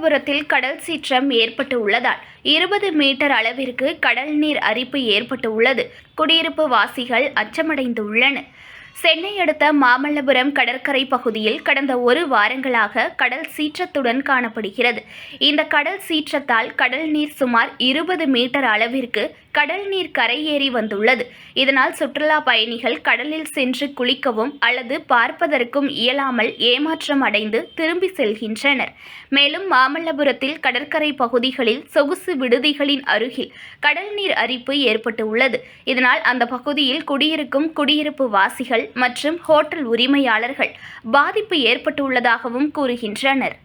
மாமல்லபுரத்தில் கடல் சீற்றம் ஏற்பட்டு உள்ளதால் 20 மீட்டர் அளவிற்கு கடல் நீர் அரிப்பு ஏற்பட்டு உள்ளது. குடியிருப்பு வாசிகள் அச்சமடைந்துள்ளனர். சென்னை அடுத்த மாமல்லபுரம் கடற்கரை பகுதியில் கடந்த 1 வாரங்களாக கடல் சீற்றத்துடன் காணப்படுகிறது. இந்த கடல் சீற்றத்தால் கடல் நீர் சுமார் 20 மீட்டர் அளவிற்கு கடல் நீர் கரையேறி வந்துள்ளது. இதனால் சுற்றுலா பயணிகள் கடலில் சென்று குளிக்கவும் அல்லது பார்ப்பதற்கும் இயலாமல் ஏமாற்றம் அடைந்து திரும்பி செல்கின்றனர். மேலும் மாமல்லபுரத்தில் கடற்கரை பகுதிகளில் சொகுசு விடுதிகளின் அருகில் கடல் நீர் அரிப்பு ஏற்பட்டு உள்ளது. இதனால் அந்த பகுதியில் குடியிருக்கும் குடியிருப்பு வாசிகள் மற்றும் ஹோட்டல் உரிமையாளர்கள் பாதிப்பு ஏற்பட்டுள்ளதாகவும் கூறுகின்றனர்.